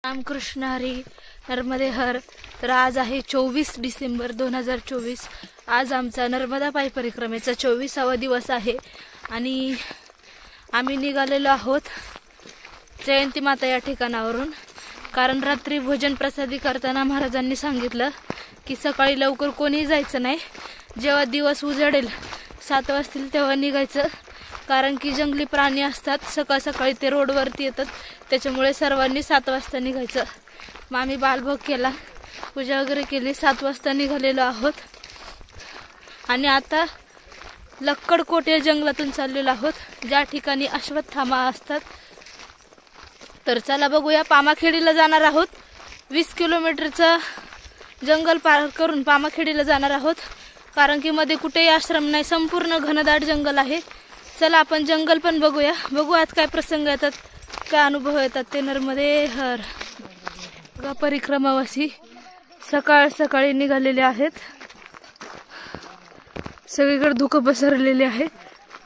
रामकृष्ण हरी नर्मदे हर। तर आज आहे 24 डिसेंबर 2024। आज आमचा नर्मदा पायी परिक्रमेचा 24वा दिवस आहे आणि आम्ही निघालेलो आहोत जयंती माता या ठिकाणावरून। कारण रात्री भोजन प्रसादी करताना महाराजांनी सांगितलं की सकाळी लवकर कोणी जायचं नाही, जेव्हा दिवस उजळेल 7 वाजतील तेव्हा निघायचं, कारण की जंगली प्राणी असतात, सकाळ सकाळी ते रोडवरती येतात, त्याच्यामुळे सर्वांनी 7 वाजता निघायचं। मग आम्ही बालभोग केला, पूजा वगैरे केली, 7 वाजता निघालेलो आहोत आणि आता लक्कडकोट या जंगलातून चाललेलो आहोत, ज्या ठिकाणी अश्वत्थामा असतात। तर चला बघूया, पामाखेडीला जाणार आहोत। 20 किलोमीटरचं जंगल पार करून पामाखेडीला जाणार आहोत, कारण की मध्ये कुठेही आश्रम नाही, संपूर्ण घनदाट जंगल आहे। चला आपण जंगल पण बघूया, बघू आज काय प्रसंग येतात, काय अनुभव येतात ते। नर्मदे हर बघा, परिक्रमावासी सकाळ सकाळी निघालेले आहेत, सगळीकडे धुकं पसरलेले आहे,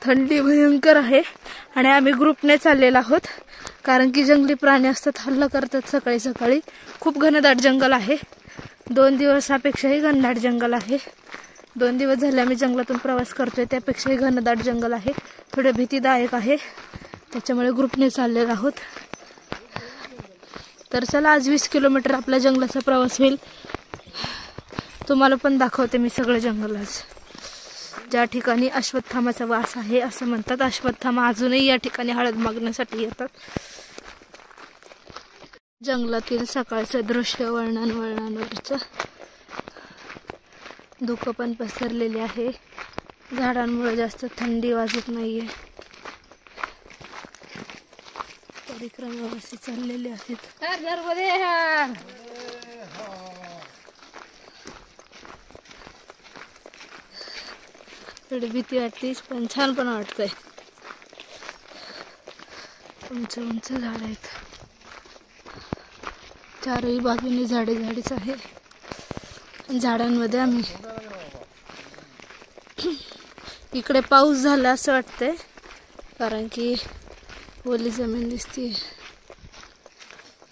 थंडी भयंकर आहे आणि आम्ही ग्रुपने चाललेलो आहोत, कारण की जंगली प्राणी असतात, हल्ला करतात सकाळी सकाळी। खूप घनदाट जंगल आहे, 2 दिवसापेक्षाही घनदाट जंगल आहे। 2 दिवस झाले आम्ही जंगलातून प्रवास करतोय, त्यापेक्षाही घनदाट जंगल आहे, थोडे भीतीदायक आहे, त्याच्यामुळे ग्रुपने चाललेलो आहोत। तर चला, आज 20 किलोमीटर आपला जंगलाचा प्रवास होईल, तुम्हाला पण दाखवते मी सगळं जंगल आज। ज्या ठिकाणी अश्वत्थामाचा वास आहे असं म्हणतात, अश्वत्थामा अजूनही या ठिकाणी हळद मागण्यासाठी येतात। जंगलातील सकाळचं दृश्य वळणांवरचं, धुकं पण पसरलेले आहे, झाडांमुळे जास्त थंडी वाजत नाहीये। परिक्रमावासी चाललेले आहेत। थोडी भीती वाटतेच, पण छान पण वाटतंय। उंच उंच झाड आहेत, चारही बाजूने झाडे झाडीच आहे। झाडांमध्ये आम्ही इकडे पाऊस झाला असं वाटतंय, कारण की ओली जमीन दिसते।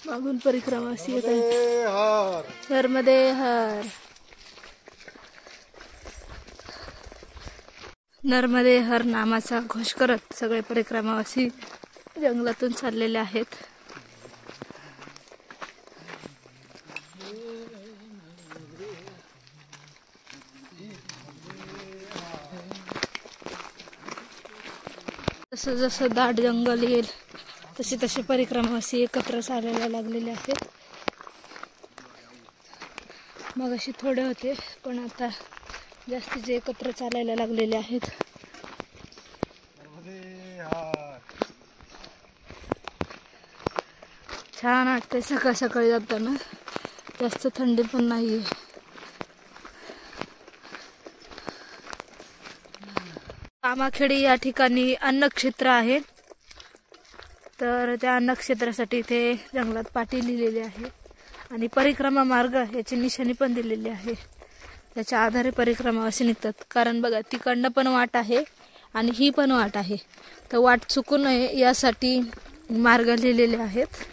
मागून परिक्रमावासी येत आहेत। नर्मदे हर नर्मदे हर नामाचा घोष करत सगळे परिक्रमावासी जंगलातून चाललेले आहेत। जसं जसं दाट जंगल येईल तसे तसे परिक्रमावासी एकत्र चालायला लागलेले आहेत। मग अशी थोडे होते, पण आता जास्तीचे एकत्र चालायला लागलेले आहेत। छान वाटतंय सकाळ सकाळी जाताना, जास्त थंडी पण नाहीये। पामाखेडी या ठिकाणी अन्नक्षेत्र आहे, तर त्या अन्नक्षेत्रासाठी इथे जंगलात पाटी लिहिलेली आहे आणि परिक्रमा मार्ग याची निशाणी पण दिलेली आहे, त्याच्या आधारे परिक्रमावासी निघतात। कारण बघा, तिकडनं पण वाट आहे आणि ही पण वाट आहे, तर वाट चुकू नये यासाठी मार्ग लिहिलेले आहेत।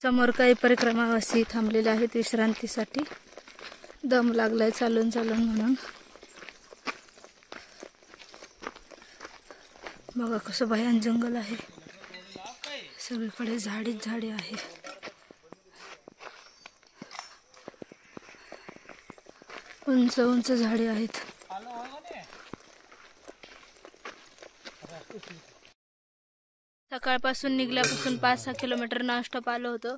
समोर काही परिक्रमावासी थांबलेले आहेत विश्रांतीसाठी, दम लागलाय चालून चालून म्हणून। बघा कसं भयान जंगल आहे, सगळीकडे झाडीच झाडे आहे। उंच उंच झाडे आहेत। सकाळपासून निघल्यापासून 5-6 किलोमीटर नॉनस्टॉप आलो होतो,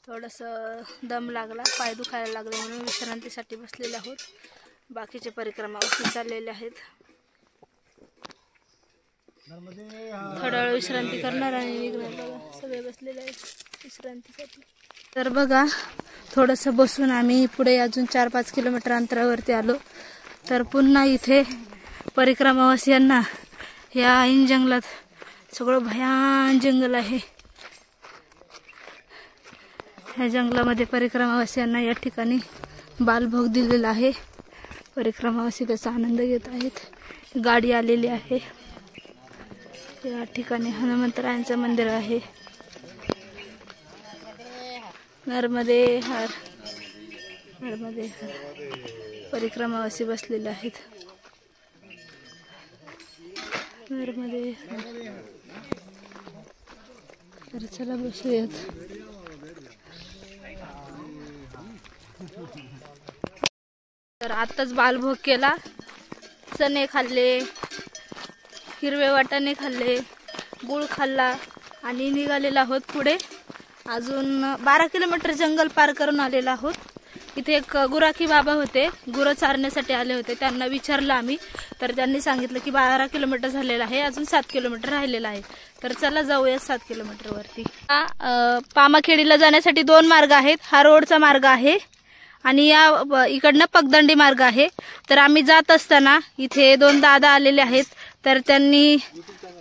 थोडंसं दम लागला, पाय दुखायला लागले म्हणून विश्रांतीसाठी बसलेले आहोत। बाकीचे परिक्रमावासी चाललेले आहेत, थोडा वेळ विश्रांती करणार आणि निघणार। बघा सगळे बसलेले आहेत विश्रांतीसाठी। तर बघा, थोडंसं बसून आम्ही पुढे अजून 4-5 किलोमीटर अंतरावरती आलो, तर पुन्हा इथे परिक्रमावासियांना या ऐन जंगलात, सगळं भयान जंगल आहे, ह्या जंगलामध्ये परिक्रमावासियांना या ठिकाणी बालभोग दिलेला आहे। परिक्रमावासी त्याचा आनंद घेत आहेत। गाडी आलेली आहे, या ठिकाणी हनुमंतरायांचं मंदिर आहे। नर्मदे हर नर्मदे हर परिक्रमावासी बसलेले आहेत. नर्मदे हर. तर चला बसूयात. तर आत्ताच बालभोग केला. चणे खाल्ले, हिरवे वाटाणे खाल्ले, गुळ खाल्ला आणि निघालेला आहोत पुढे. अजून 12 किलोमीटर जंगल पार करून आलेला आहोत. इथे एक गुराखी बाबा होते, गुरं चारण्यासाठी आले होते. त्यांना विचारलं आम्ही, तर त्यांनी सांगितलं की 12 किलोमीटर झालेला आहे, अजून 7 किलोमीटर राहिलेला आहे. तर चला जाऊया 7 किलोमीटर वरती. पामाखेडीला जाण्यासाठी 2 मार्ग आहेत. हा रोडचा मार्ग आहे आणि या इकडनं पगदंडी मार्ग आहे. तर आम्ही जात असताना इथे 2 दादा आलेले आहेत. तर त्यांनी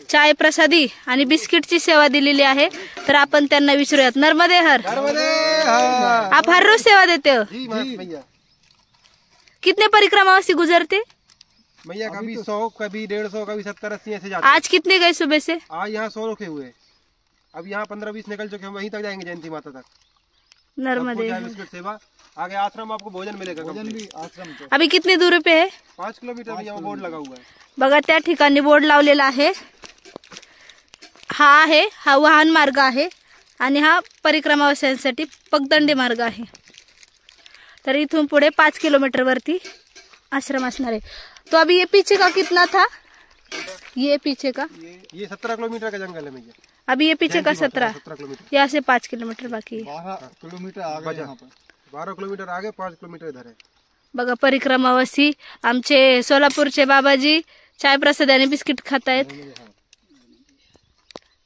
चाय प्रसादी आणि बिस्किटची सेवा दिलेली आहे. तर आपण त्यांना विचारूयात. नर्मदे हर. आप हर रोज सेवा देते हो? कितने परिक्रमावासी गुजरते? भैया कभी 100, कभी 150, कभी 70-80 ऐसे जाते. आज कितने गए सुबह से? आज यहाँ 100 रुके हुए. अब यहाँ 15-20 निकल चुके हैं. वहीं तक जाएंगे जयंती माता तक. नर्मदे बिस्किट सेवा. आगे आश्रम आपको भोजन मिलेगा. भोजन भी आश्रम से. अभी कितनी दूरी पे है? 5 किलोमीटर. यहाँ बोर्ड लगा हुआ है बघा. त्या ठिकाणी बोर्ड लावलेला आहे. हा वाहन मार्ग आहे आणि हा परिक्रमावासियांसाठी पगदंडी मार्ग आहे. तर इथून पुढे 5 किलोमीटर वरती आश्रम असणार आहे. तो अभी ये पीछे का कितना था? ये पीछे का ये 17 किलोमीटर का जंगल है भैया. अभी ये पीछे का 17 किलोमीटर. यहाँ से 5 किलोमीटर बाकी है. 12 किलोमीटर आगे यहाँ पर. 12 किलोमीटर आगे, 5 किलोमीटर इधर है. बघा परिक्रमावासी आमचे सोलापूरचे बाबाजी चाय प्रसादाने बिस्किट खात आहेत.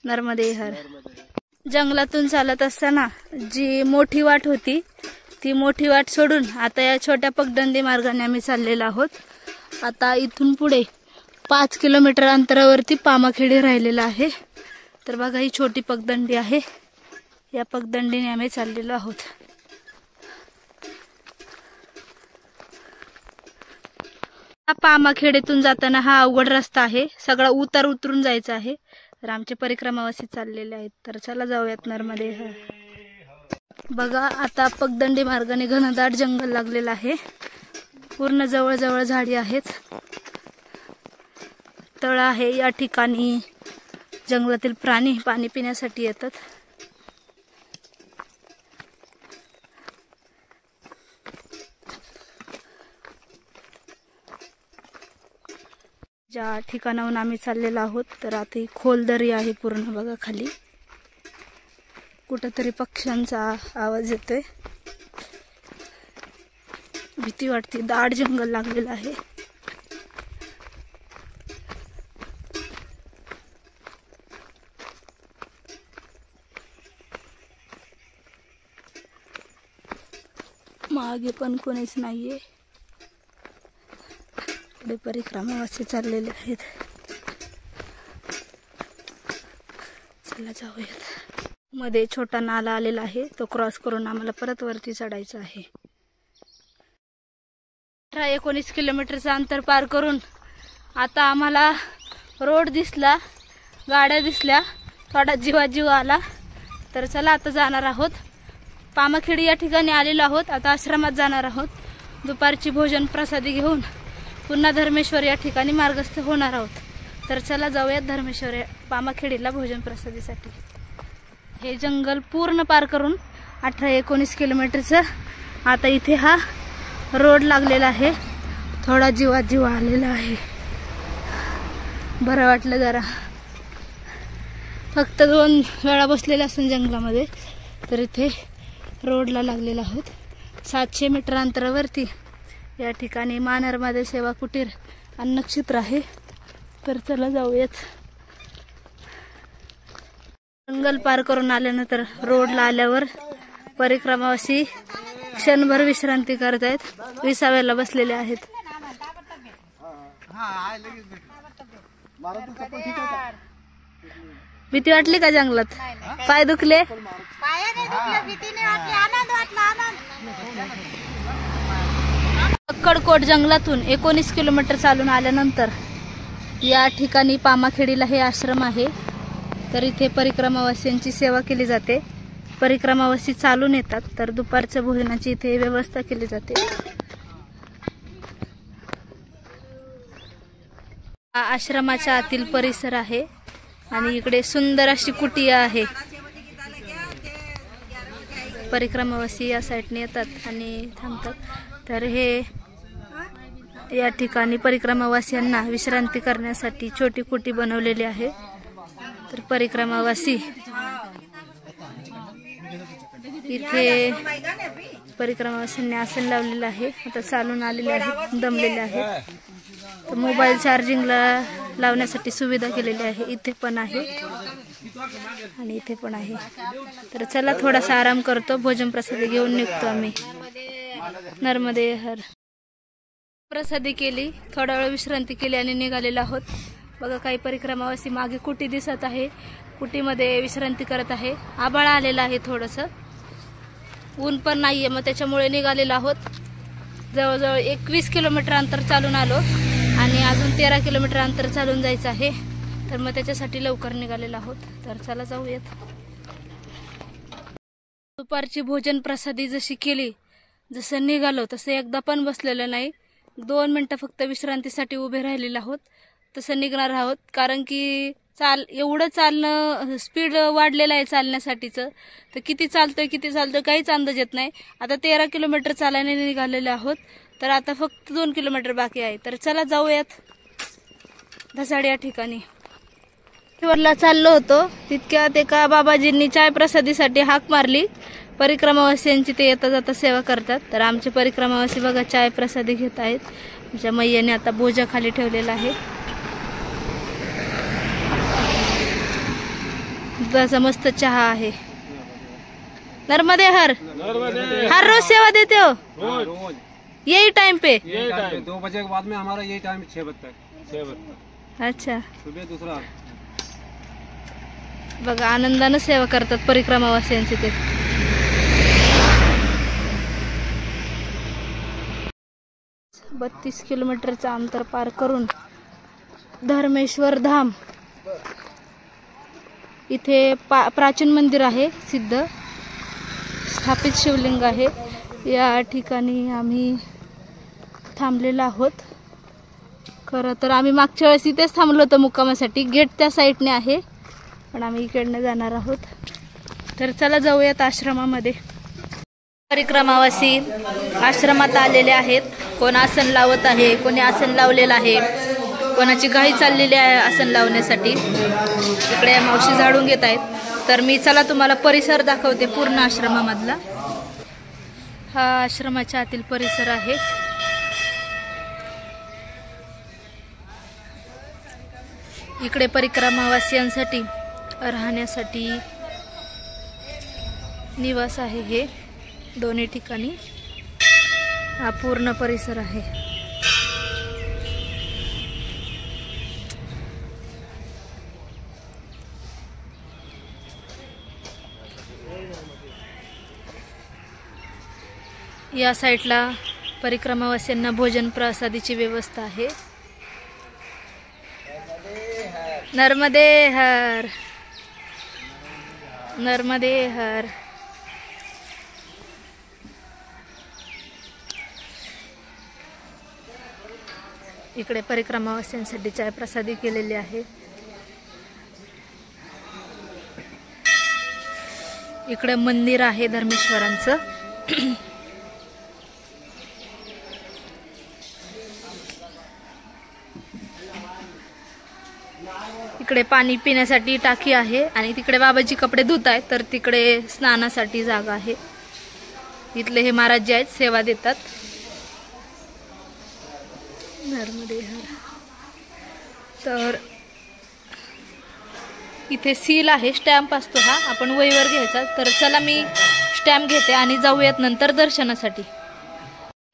नर्मदे हर. जंगलातून चालत असताना जी मोठी वाट होती ती मोठी वाट सोडून आता या छोट्या पगदंडी मार्गाने आम्ही चाललेलो आहोत. आता इथून पुढे 5 किलोमीटर अंतरावरती पामाखेडी राहिलेला आहे. तर बघा ही छोटी पगदंडी आहे. या पगदंडीने आम्ही चाललेलो आहोत. पामाखेडीतून जाताना हा अवघड रस्ता आहे. सगळा उतरून जायचा आहे. तर आमचे परिक्रमावासी चाललेले आहेत. तर चला जाऊयात नर्मदे हर. बघा आता पगदंडी मार्गाने घनदाट जंगल लागलेलं आहे. पूर्ण जवळ झाडी आहेत. तळ आहे. या ठिकाणी जंगलातील प्राणी पाणी पिण्यासाठी येतात. ज्या ठिकाणाहून आम्ही चाललेलो आहोत तर आता ही खोल दरी आहे पूर्ण. बघा खाली कुठेतरी पक्ष्यांचा आवाज येतोय. भीती वाटते. दाट जंगल लागलेलं आहे. मागे पण कोणीच नाहीये. पुढे परिक्रमावासी चाललेले आहेत. चला जाऊयात. मध्ये छोटा नाला आलेला आहे. तो क्रॉस करून आम्हाला परत वरती चढायचं आहे. 18-19 किलोमीटरचं अंतर पार करून आता आम्हाला रोड दिसला, गाड्या दिसल्या, थोडा जीव आला. तर चला आता जाणार आहोत. पामाखेडी या ठिकाणी आलेलो आहोत. आता आश्रमात जाणार आहोत. दुपारची भोजन प्रसादी घेऊन पुन्हा धर्मेश्वर या ठिकाणी मार्गस्थ होणार आहोत. तर चला जाऊयात धर्मेश्वर पामाखेडीला भोजन प्रसादीसाठी. हे जंगल पूर्ण पार करून 18-19 किलोमीटरचं आता इथे हा रोड लागलेला आहे. थोडा जीव आलेला आहे. बरं वाटलं जरा. फक्त 2 वेळा बसलेला असून जंगलामध्ये. तर इथे रोडला लागलेला आहोत. 700 मीटर अंतरावरती या ठिकाणी मा नर्मदे सेवा कुटीर अन्नक्षेत्र आहे. तर चला जाऊयात. जंगल पार करून आल्यानंतर रोडला आल्यावर परिक्रमावासी क्षणभर विश्रांती करत आहेत. विसाव्याला बसलेले आहेत. भीती वाटली का जंगलात? पाय दुखले? अक्कडकोट जंगलातून 19 किलोमीटर चालून आल्यानंतर या ठिकाणी पामाखेडीला हे आश्रम आहे. तर इथे परिक्रमावासियांची सेवा केली जाते. परिक्रमावासी चालून येतात, तर दुपारच्या भोजनाची इथे व्यवस्था केली जाते. हा आश्रमाच्या आतील परिसर आहे आणि इकडे सुंदर अशी कुटिया आहे. परिक्रमावासी या साईडने येतात आणि थांबतात. तर हे या ठिकाणी परिक्रमावासियांना विश्रांती करण्यासाठी छोटी कुटी बनवलेली आहे. तर परिक्रमावासी इथे परिक्रमावासींनी आसन लावलेलं आहे. आता चालून आलेले आहेत, दमलेले आहेत. तर मोबाईल चार्जिंगला लावण्यासाठी सुविधा केलेली आहे. इथे पण आहे आणि इथे पण आहे. तर चला थोडासा आराम करतो, भोजन प्रसादी घेऊन निघतो आम्ही. नर्मदे हर. प्रसादी केली, थोडा वेळ विश्रांती केली आणि निघालेलो आहोत. बघा काही परिक्रमावासी मागे कुटी दिसत आहे, कुटीमध्ये विश्रांती करत आहे. आभाळ आलेला आहे, थोडंसं ऊन पण नाहीये, मग त्याच्यामुळे निघालेलो आहोत. जवळजवळ 21 किलोमीटर अंतर चालून आलो आणि अजून 13 किलोमीटर अंतर चालून जायचं आहे. तर मग त्याच्यासाठी लवकर निघालेलो आहोत. तर चला जाऊयात. दुपारची भोजन प्रसादी जशी केली, जसं निघालो तसं एकदा पण बसलेलं नाही. 2 मिनिटं फक्त विश्रांतीसाठी उभे राहिलेलो आहोत. तसं निघणार आहोत, कारण की एवढं चालणं, स्पीड वाढलेलं आहे चालण्यासाठीचं. तर किती चालतोय काहीच अंदाज येत नाही. आता 13 किलोमीटर चालायला निघालेले आहोत. तर आता फक्त 2 किलोमीटर बाकी आहे. तर चला जाऊयात धसाड या ठिकाणी. वरला चाललो होतो तितक्यात एका बाबाजींनी चाय प्रसादीसाठी हाक मारली. परिक्रमावासियांची ते येता जाता सेवा करतात. तर आमचे परिक्रमावासी बघा चाय प्रसादी घेत आहेत. आमच्या मैयाने आता बोजा खाली ठेवलेला आहे. दुधाचा मस्त चहा आहे. नर्मदे हर रोज सेवा देते हो? यही टाइम पे? 2 बजे के बाद में हमारा यही टाइम 6 बजे तक. अच्छा. सुबह दूसरा. बघा आनंदानं सेवा करतात परिक्रमावासियांची ते. « 32 किलोमीटरचं अंतर पार करून धर्मेश्वर धाम इथे प्राचीन मंदिर आहे, सिद्ध स्थापित शिवलिंग आहे. या ठिकाणी आम्ही थांबलेलो आहोत. खरं तर आम्ही मागच्या वेळेस इथेच थांबलो होतो मुक्कामासाठी. गेट त्या साईडने आहे, पण आम्ही इकडनं जाणार आहोत. तर चला जाऊयात आश्रमामध्ये. परिक्रमावासी आश्रमात आलेले आहेत. कोण आसन लावत आहे, कोणी आसन लावलेलं आहे, कोणाची घाई चाललेली आहे आसन लावण्यासाठी. इकडे मावशी झाडून घेत आहेत. तर मी चला तुम्हाला परिसर दाखवते पूर्ण आश्रमामधला. हा आश्रमाच्या आतील परिसर आहे. इकडे परिक्रमावासियांसाठी राहण्यासाठी निवास आहे. हे दोन्ही ठिकाणी हा पूर्ण परिसर आहे. या साईडला परिक्रमावासियांना भोजन प्रसादीची व्यवस्था आहे. नर्मदे हर. नर्मदे हर. इकडे परिक्रमावासियांसाठी चाय प्रसादी केलेली आहे. इकडे मंदिर आहे धर्मेश्वरांचं. इकडे पाणी पिण्यासाठी टाकी आहे आणि तिकडे बाबाजी कपडे धुत आहेत. तर तिकडे स्नानासाठी जागा आहे. इथले हे महाराज जे आहेत सेवा देतात. नर्मदे हर. तर इथे सील आहे, स्टॅम्प असतो हा, आपण वहीवर घ्यायचा. तर चला मी स्टॅम्प घेते आणि जाऊयात नंतर दर्शनासाठी.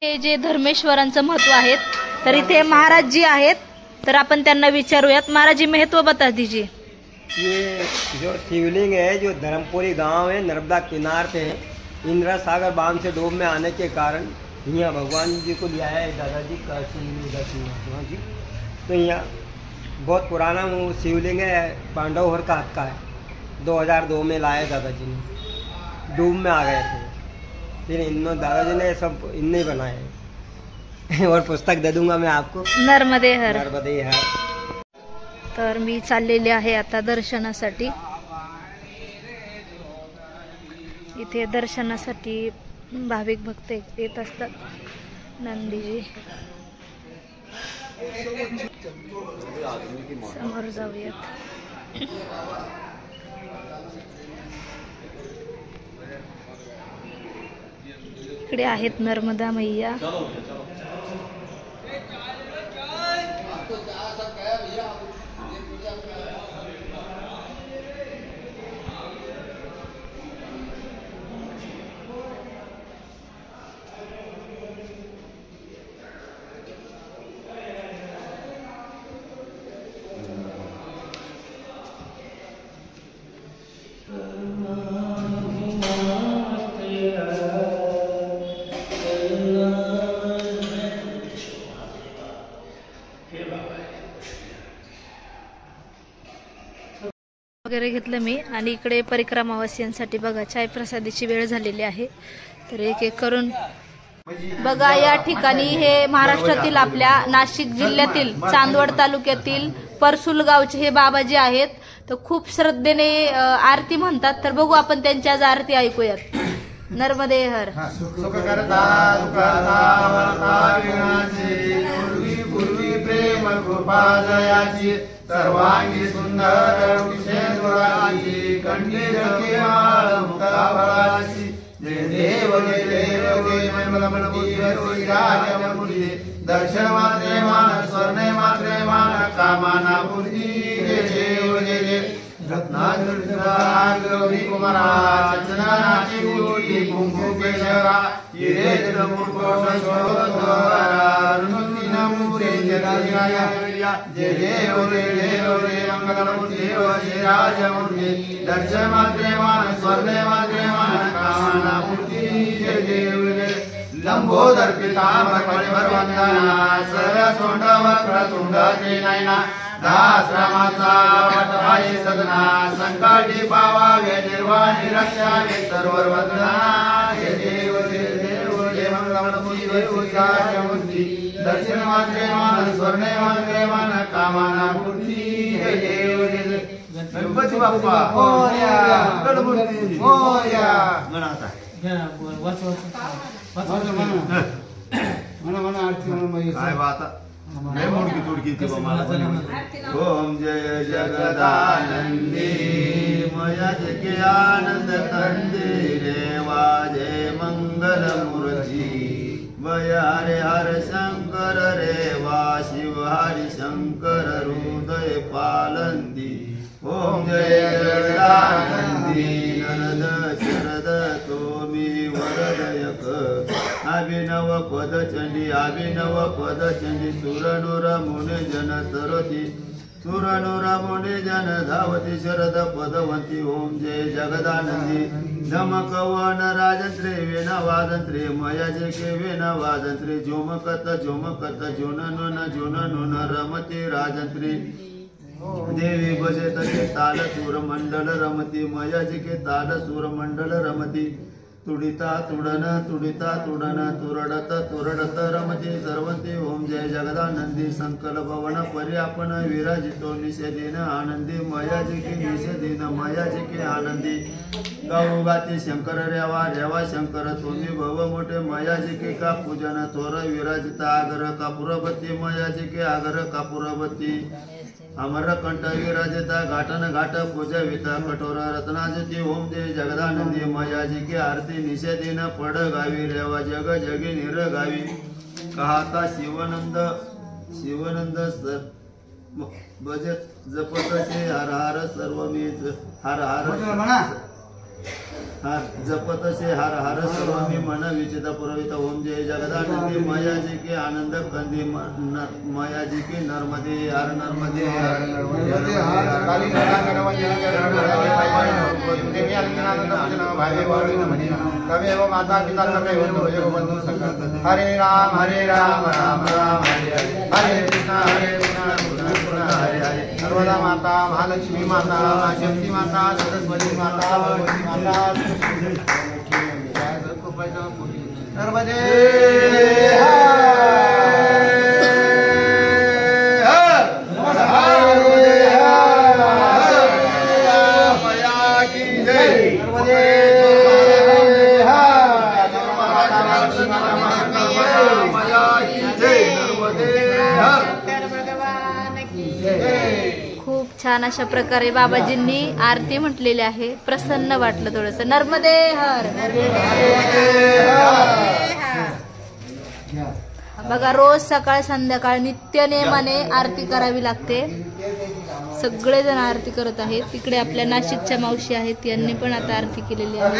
हे जे धर्मेश्वरांचं महत्व आहे, तर इथे महाराज जी आहेत, तर आपण त्यांना विचारूयात. महाराज जी महत्व बता दीजिए. ये जो शिवलिंग है, जो धर्मपुरी गांव है, नर्मदा किनार पे है. इंदिरा सागर बांध से डोब में आने के कारण यहाँ भगवान जी को लिया है दादाजी का जी. तो यहाँ बहुत पुराना वो शिवलिंग है, पांडव हर का हाथ का है. 2002 में लाए दादाजी ने. डूब में आ गए थे। फिर इन्होंने दादाजी ने सब इनने ही बनाए और पुस्तक दे दूंगा मैं आपको, नर्मदे हर। नर्मदे हर। तर मी चाललेले आहे आता दर्शनासाठी। इथे दर्शनासाठी भाविक भक्त येत असतात। नंदीजी समोर जाऊयात। इकडे आहेत नर्मदा मैया। वगैरे घेतलं मी आणि इकडे परिक्रमावासियांसाठी बघा चाय प्रसादीची वेळ झालेली आहे। तर एक एक करून बघा, या ठिकाणी हे महाराष्ट्रातील आपल्या नाशिक जिल्ह्यातील चांदवड तालुक्यातील परसुल गावचे हे बाबाजी आहेत। तर खूप श्रद्धेने आरती म्हणतात। तर बघू आपण त्यांची आज आरती ऐकूयात। नर्मदे हर। सुख करता पूर्वी प्रेम कृपा जयाची सर्वांगी सुंदर विषय कंठी मुक्ताची जय देव जय देव जय मंगलमूर्ती दर्शन मात्रे मान स्वर्ण मात्रे मान कामाना पूर्ती जय देव जय देव रत्नागौरी कुमारा चंदनाची कोटी कुंकू केशरा हिरे जय देव जय देव जय मंगलमूर्ती देव जय राजमूर्ती दर्शन मात्रे मान स्वर्ण मात्रे मान कामना मूर्ती जय देव जय लंबोदर पितांबर परिवार वंदना सर्व सोंड वक्र तुंड ते नयना दाश्रमाचा वटवाई सदना संकटी पावावे निर्वाणी रक्षावे सर्वर वंदना जय देव जय मंगलमूर्ती देव राजमूर्ती दर्शन मात्रे मान स्वर्ण मात्रे मान कामना मूर्ती जय देव जय गणपती बाप्पा मोरया गणपती मोरया गणाचा म्हणा आरती म्हणून काय बात नाही मोडकी तुडकी ती ओम जय जगदानंदी मया जगे आनंद कंदी रेवा जय मंगल मूर्ती वय हरे हर शंकर रेवा शिव हरि शंकर हृदय पालंदी ओम जय जगदानंदी नरद शरद तोमी वरदयक अभिनव पद चंडी सुरनुर मुनि जन तरती सुरनुर मुनि जन धावती शरद पदवंती ओम जय जगदानंदी धमकवन राजंत्रे वेन वादंत्रे मया जे के वेन वादंत्रे जोमकत जोननुन रमती राजंत्री देवी बजे तसे ताल सूर मंडल रमती मया जे के ताल सूर मंडल रमती तुडिता तुडन तुरडत रमती सर्वंती ओम जय जगदानंदी संकल भवन पर्यापन विराजितो निषेधीन आनंदी मयाजी की निषेधीन मयाजी की आनंदी गाऊ गाती शंकर रेवा शंकर तुम्ही भव मोठे मयाजी के का पूजन थोर विराजिता आगर कापुरबती मयाजी के आगर कापुरबती अमर कंठ विराजिता घाटन घाट पूजविता कठोर रत्नाजती ओम जय जगदानंदी मयाजी की आरती निषेधीन पड गावी रेवा जग जगी निर गावी कहता शिवनंद भजत जपतसे हर हर सर्व मी हर जपतसे हर हर सर्व मी मन विचित पुरवित ओम जय जगदानंदी मयाजी के आनंद कंदी मयाजी के नर्मदे हर नर्मदे माता पिता हरे राम राम राम हरे हरे कृष्ण कृष्ण हरे हरे नर्मदा माता, महालक्ष्मी माता, शक्ती माता, सरस्वती माता, भगवती माता, नर्मदे खूप छान अशा प्रकारे बाबाजींनी आरती म्हटलेली आहे. प्रसन्न वाटलं थोडस. नर्मदे हर. बघा रोज सकाळ संध्याकाळ नित्य नियमाने आरती करावी लागते. सगळेजण आरती करत आहेत. तिकडे आपल्या नाशिकच्या मावशी आहेत, यांनी पण आता आरती केलेली आहे.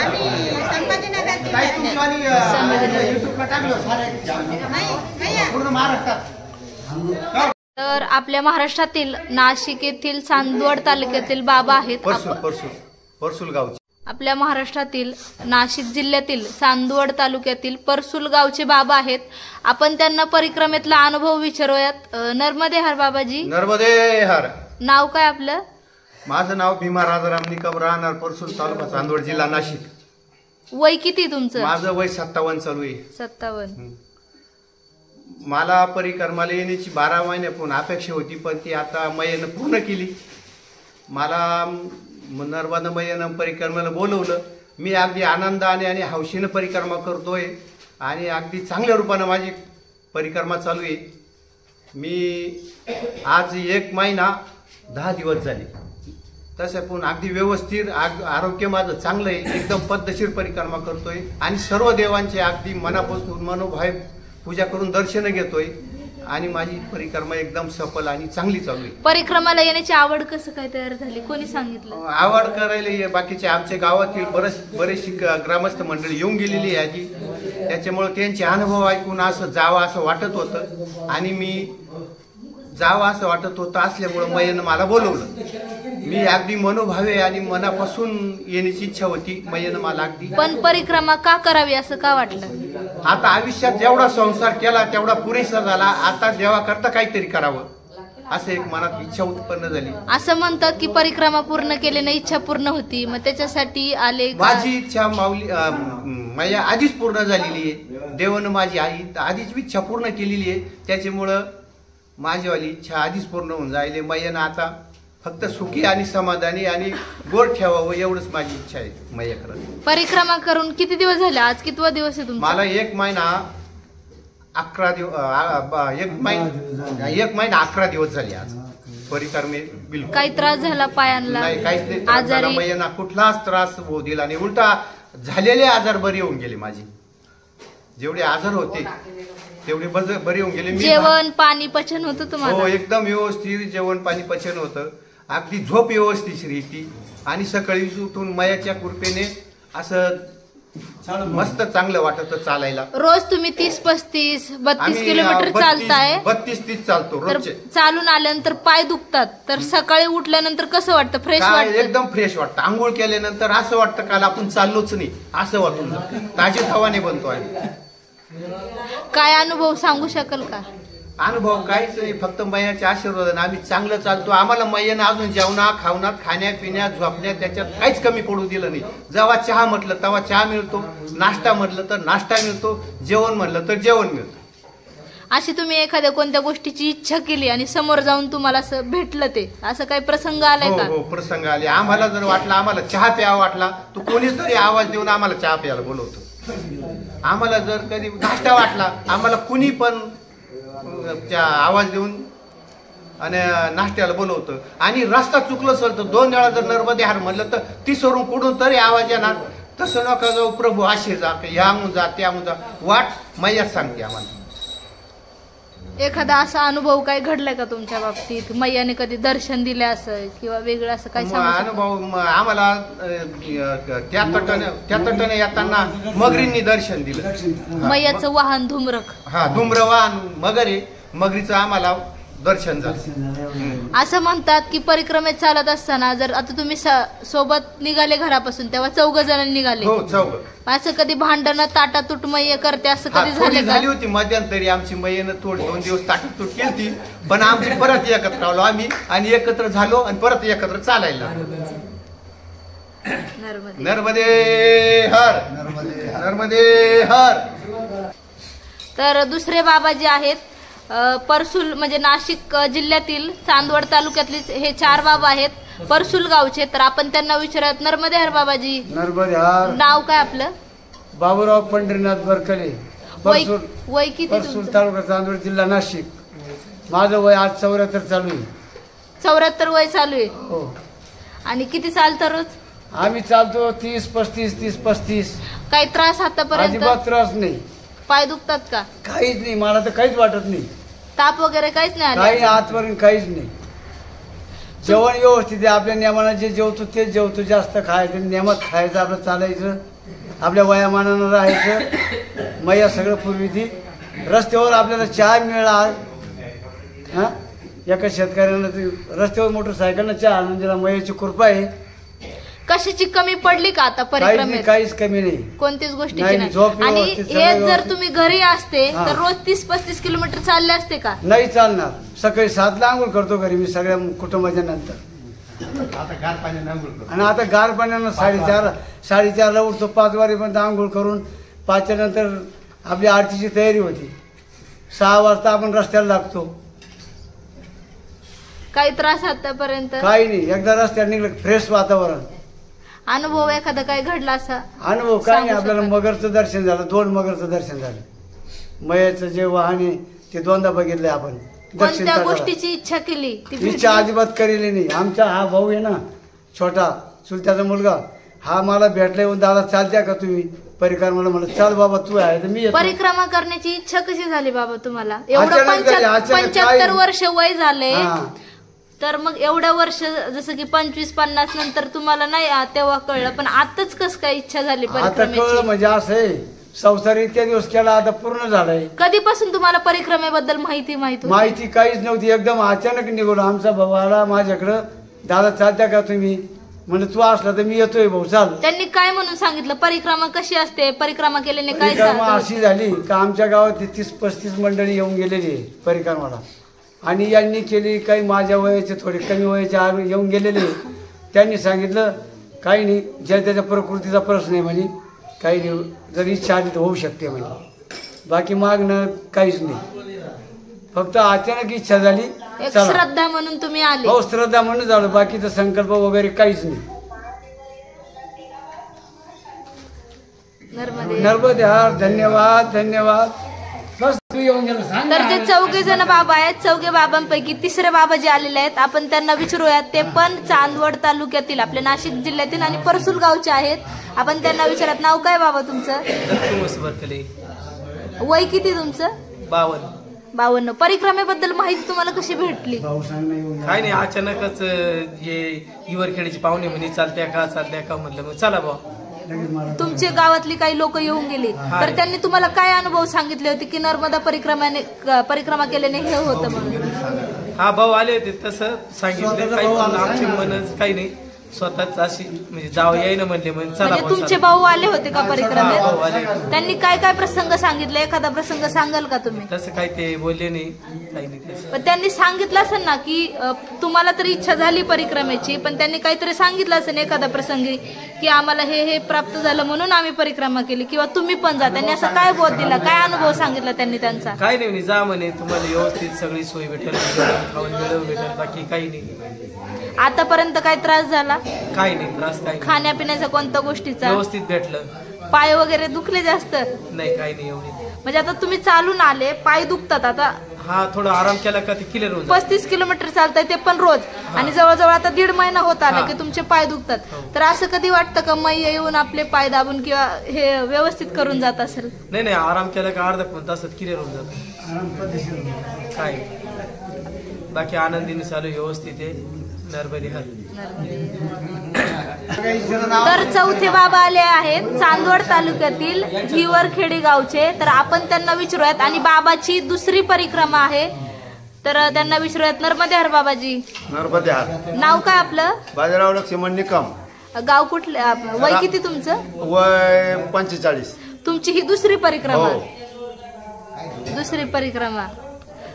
तर आपल्या महाराष्ट्रातील नाशिक येथील चांदवड तालुक्यातील बाबा आहेत. परसूल गावचे. आपल्या महाराष्ट्रातील नाशिक जिल्ह्यातील चांदवड तालुक्यातील परसूल गावचे बाबा आहेत. आपण त्यांना परिक्रमेतला अनुभव विचारूयात. नर्मदे हर बाबाजी. नर्मदे हर. नाव काय आपलं? माझं नाव भीमा राजाराम निकम, राहणार परसूल तालुका, चांदवड जिल्हा नाशिक. वय किती तुमचं? माझं वय 57 चालू आहे. 57. मला परिक्रमाला येण्याची 12 महिन्यापूर्वी अपेक्षा होती, पण ती आता मैयानं पूर्ण केली. मला नर्मदा मैयानं परिक्रमेला बोलवलं. मी अगदी आनंदाने आणि हौशीनं परिक्रमा करतोय आणि अगदी चांगल्या रूपानं माझी परिक्रमा चालू आहे. मी आज 1 महिना 10 दिवस झाले. तसं पण अगदी व्यवस्थित आरोग्य माझं चांगलं आहे. एकदम पद्धतशीर परिक्रमा करतोय आणि सर्व देवांचे अगदी मनापासून मनोभाव पूजा करून दर्शन घेतोय आणि माझी परिक्रमा एकदम सफल आणि चांगली चालू आहे. परिक्रमाला येण्याची आवड कसं काय तयार झाली? कोणी सांगितलं? आवड करायला बाकीचे आमच्या गावातील बरेचशी ग्रामस्थ मंडळी येऊन गेलेली आहे आधी. त्याच्यामुळे त्यांचे अनुभव ऐकून असं जावं असं वाटत होतं आणि मी जावं असं वाटत होतं असल्यामुळं मैयानं मला बोलवलं. मी अगदी मनोभावे आणि मनापासून येण्याची इच्छा होती. मैयानं मला अगदी. पण परिक्रमा का करावी असं का वाटलं? आता आयुष्यात जेवढा संसार केला तेवढा पुरेसा झाला. आता देवाकरता काहीतरी करावं असं एक मनात इच्छा उत्पन्न झाली. असं म्हणतात की परिक्रमा पूर्ण केल्याने इच्छा पूर्ण होती, मग त्याच्यासाठी आले का? माझी इच्छा माऊली मैया आधीच पूर्ण झालेली आहे. देवानं माझी आधीच इच्छा पूर्ण केलेली आहे. त्याच्यामुळं माझीवाली इच्छा आधीच पूर्ण होऊन जायले. मैयानं आता फक्त सुखी आणि समाधानी आणि गोड ठेवावं एवढंच माझी इच्छा आहे मैयाकडे. परिक्रमा करून किती दिवस झाले? आज कितवा दिवस आहे तुमचा? मला 1 महिना 11 दिवस 1 महिना 11 दिवस झाले आज परिक्रमे. बिलकुल काही त्रास झाला पायांना? नाही, काहीच नाही त्रास झाला. आजारी? मैयानं कुठलाच त्रास होऊ दिला नाही. उलटा झालेले आजार बरे होऊन गेले. माझे जेवढे आजार होते तेवढे बरे होऊन गेले. जेवण पाणी पचन होतं हो, तुम्हाला? एकदम व्यवस्थित जेवण पाणी पचन होतं. अगदी झोप व्यवस्थित येते आणि सकाळी उठून मायाच्या कृपेने असं मस्त चांगलं वाटत चालायला. रोज तुम्ही 30-35 32 किलोमीटर चालताय? 32-30 चालतो तर रोजचे. चालून आल्यानंतर पाय दुखतात, तर सकाळी उठल्यानंतर कसं वाटतं? फ्रेश वाटतं? एकदम फ्रेश वाटतं. आंघोळ केल्यानंतर असं वाटतं काल आपण चाललोच नाही असं वाटून ताजी हवाने बनतो आहे. काय अनुभव सांगू शकाल का? अनुभव काहीच नाही, फक्त मैयाच्या आशीर्वादाने आम्ही चांगलं चालतो. आम्हाला मैयानं अजून जेवणात खावणात खाण्यापिण्यात झोपण्यात त्याच्यात काहीच कमी पडू दिलं नाही. जेव्हा चहा म्हटलं तेव्हा चहा मिळतो, नाश्ता म्हटलं तर नाश्ता मिळतो, जेवण म्हटलं तर जेवण मिळतं. अशी तुम्ही एखाद्या कोणत्या गोष्टीची इच्छा केली आणि समोर जाऊन तुम्हाला असं भेटलं, ते असं काही प्रसंग आलाय का? हो, प्रसंग आले. आम्हाला जर वाटलं आम्हाला चहा प्यावा वाटला तर कोणीच तरी आवाज देऊन आम्हाला चहा प्यायला बोलवतो. आम्हाला जर कधी नाश्ता वाटला आम्हाला कुणी पण आवाज देऊन आणि नाश्त्याला बोलवतं. आणि रस्ता चुकलं असेल तर 2 वेळा जर नर्मदे हार म्हणलं तर 30 वरून कुठून तरी आवाज येणार. तसं नका जाऊ प्रभू, असे जा, ह्याहून जा त्याहून जा, वाट मैया सांगते आम्हाला. एखादा असा अनुभव काय घडलाय का तुमच्या बाबतीत? मैयाने कधी दर्शन दिलं असं किंवा वेगळं असं काय सांगू शकता? अनुभव आम्हाला त्या तटाने येताना मगरींनी दर्शन दिलं. मैयाचं वाहन धुम्रक. धुम्रवाहन मगर आहे. मगरीचं आम्हाला दर्शन झालं. असं म्हणतात की परिक्रमेत चालत असताना जर आता तुम्ही सोबत निघाले घरापासून तेव्हा 4 जण निघाले, हो 4. असं कधी भांडणं ताटातूट मैये करते असं कधी थोडी झालं झाली का? होती मध्यंतरी आमची मैयेनं 2 दिवस ताटातूट केली, पण आमची परत एकत्र आलो आम्ही आणि एकत्र झालो आणि परत एकत्र चालायला लागलो. नर्मदे नर्मदे हर, नर्मदे हर. तर दुसरे बाबा जे आहेत परसूल म्हणजे नाशिक जिल्ह्यातील चांदवड तालुक्यातले हे 4 बाबा आहेत, परसूल गावचे. तर आपण त्यांना विचारत. नर्मदे हर बाबाजी. नर्मदे हर. नाव काय आपलं? बाबूराव पंढरीनाथ बरकले, वय किती परसूल तुमचं? तालुका चांदवड जिल्हा नाशिक. माझं वय आज 74 चालू आहे. 74 वय चालू आहे. हो. आणि किती चालतं रोज? आम्ही चालतो 30-35, 30-35. काही त्रास आतापर्यंत? अजिबात त्रास नाही, पाय दुखतात का? काहीच नाही, मला तर काहीच वाटत नाही. ताप वगैरे काहीच नाही काही आला? आजपर्यंत काहीच नाही. जेवण व्यवस्थित आहे, आपल्या नियमानं जे जेवतो तेच जेवतो. जास्त खायचं, नियमात खायचं, आपलं चालायचं, आपल्या वयामानानं राहायचं. मैया सगळं पूर्वी ती रस्त्यावर आपल्याला चहा मिळाला. हा, एका शेतकऱ्यानं ते रस्त्यावर मोटरसायकलनं चहा आणून दिला. मैयाची कृपा आहे. कशाची कमी पडली का आता परिक्रमेत? काहीच कमी नाही, कोणतीच गोष्टीची नाही, नाही. झोप आणि व्यवस्थित, हे सगळं जर व्यवस्थित. तुम्ही घरी असते हा. तर रोज 30-35 किलोमीटर चालले असते का? नाही चालणार. सकाळी 7ला आंघोळ करतो घरी मी सगळ्या कुटुंबाच्या नंतर. आता गार पाण्याने आंघोळ करतो. आणि आता गार पाण्यानं 4:30ला उठतो. 5 वाजेपर्यंत आंघोळ करून 5च्या नंतर आपली आरतीची तयारी होती. 6 वाजता आपण रस्त्याला लागतो. काही त्रास आतापर्यंत? काही नाही, एकदा रस्त्यावर निघलं फ्रेश वातावरण. अनुभव एखादा काय घडला असा? अनुभव काय नाही. सांगू आपल्याला शकाल? मगरचं दर्शन झालं. 2 मगरचं दर्शन झालं. मयाचं जे वाहन आहे ते 2दा बघितलंय आपण. दक्षिण कोणत्या तटाला. गोष्टीची इच्छा केली ती भेटली? इच्छा अजिबात करेली नाही. आमचा हा भाऊ आहे ना छोटा, चुलत्याचा मुलगा, हा मला भेटला. येऊन दादा चालत्या का तुम्ही परिक्रमाला? म्हणलं चाल बाबा, तू आहे तर मी येतो. परिक्रमा करण्याची इच्छा कशी झाली बाबा तुम्हाला? एवढं अचानक झाली, अचानक 75 काय? वर्ष वय झाले, हा. तर मग एवढ्या वर्ष जसं की 25-50 नंतर तुम्हाला नाही तेव्हा कळलं, पण आताच कस काय इच्छा झाली आता कळलं परिक्रमेची? म्हणजे असं आहे, संसार इतक्या दिवस केला, आता पूर्ण झालाय. कधीपासून तुम्हाला परिक्रमेबद्दल माहिती होती? माहिती काहीच नव्हती. एकदम अचानक निघालो. आमचा भाऊ आला माझ्याकडं, दादा चालत्या का तुम्ही? म्हणजे तू असला तर मी येतोय भाऊ, चाल. त्यांनी काय म्हणून सांगितलं? परिक्रमा कशी असते? परिक्रमा केल्याने काय परिक्रमा झालं? अशी झाली का आमच्या गावात 30-35 मंडळी येऊन गेलेली आहे परिक्रमाला. आणि यांनी केली, काही माझ्या वयाचे थोडे कमी वयाचे येऊन गेलेले. त्यांनी सांगितलं काही नाही, ज्या त्याच्या प्रकृतीचा प्रश्न आहे म्हणे, काही नाही, जर इच्छा आली तर होऊ शकते म्हणे. बाकी मागणं काहीच नाही, फक्त अचानक इच्छा झाली. एक चला. श्रद्धा म्हणून तुम्ही आले. हो, श्रद्धा म्हणून झालं, बाकीचा संकल्प वगैरे काहीच नाही. नर्मदे हर. धन्यवाद, धन्यवाद. बस तू येऊन गेला, सांग तर ना. जे 4 जण बाबा आहेत, 4 बाबांपैकी 3रे बाबा जे आलेले आहेत, आपण त्यांना विचारूयात. ते पण चांदवड तालुक्यातील, आपल्या नाशिक जिल्ह्यातील आणि परसूल गावचे आहेत. आपण त्यांना विचारत. नाव काय बाबा तुमचं? वय किती तुमचं? 52. परिक्रमेबद्दल माहिती तुम्हाला कशी भेटली? काय नाही, अचानकच हे हिवरखेडचे पाहुणे म्हणे चालत्या का म्हटलं, मग चला बा. तुमचे गावातली काही लोक येऊन गेली, तर त्यांनी तुम्हाला काय अनुभव सांगितले होते की नर्मदा परिक्रमा केल्याने हे होतं म्हणून? हा भाऊ आले होते तसं सांगितलं, काही पण आमची मनच काही नाही, स्वतःच अशी म्हणजे जावं यायनं म्हणले, म्हणजे चला म्हणजे बुवा, तुमचे चला. भाऊ आले होते का हा, भाऊ आले परिक्रमेत? होते. त्यांनी काय काय प्रसंग सांगितले? एखादा प्रसंग सांगाल का तुम्ही? तसं काही ते बोलले नाही, काही नाही तसं. पण त्यांनी सांगितलं असेल ना की तुम्हाला तरी इच्छा झाली परिक्रमेची, पण त्यांनी काहीतरी सांगितलं असेल एखादा प्रसंगी की आम्हाला हे प्राप्त झालं म्हणून आम्ही परिक्रमा केली, किंवा तुम्ही पण जा. त्यांनी असं काय बोध दिला, काय अनुभव सांगितला त्यांनी त्यांचा? काही नाही म्हणे, जा म्हणे, तुम्हाला व्यवस्थित सगळी सोय भेटेल, खाऊन वेळ भेटेल, बाकी काही नाही. आतापर्यंत काय त्रास झाला? काही नाही, त्रास काही नाही. खाण्यापिण्याच्या कोणत्या गोष्टीचा? व्यवस्थित भेटलं. पाय वगैरे दुखले जास्त? नाही, काही नाही एवढी. म्हणजे आता तुम्ही चालून आले, पाय दुखतात, आता हा थोडा आराम केला का ते क्लिअर होऊन जातं. 35 किलोमीटर चालताय ते पण रोज, आणि जवळजवळ आता 1.5 महिना होत आला हा. की तुमचे पाय दुखतात. तर असं कधी वाटतं का मैया येऊन आपले पाय दाबून किंवा हे व्यवस्थित करून जात असेल? नाही, आराम केला का अर्धा पण तासात क्लिअर होऊन जातं. काय बाकी आनंदीने चालू, व्यवस्थित आहे. नर्मदे हर. तर 4थे बाबा आले आहेत चांदवड तालुक्यातील हिवरखेडी गावचे. तर आपण त्यांना विचारूयात. आणि बाबाची दुसरी परिक्रमा आहे. तर त्यांना विचारूयात. नर्मदे हर बाबाजी. नर्मदे हार. नाव काय आपलं? बाजीराव लक्ष्मण निकम. गाव कुठलं? वय किती तुमचं? वय 45. तुमची ही दुसरी परिक्रमा? हो. दुसरी परिक्रमा.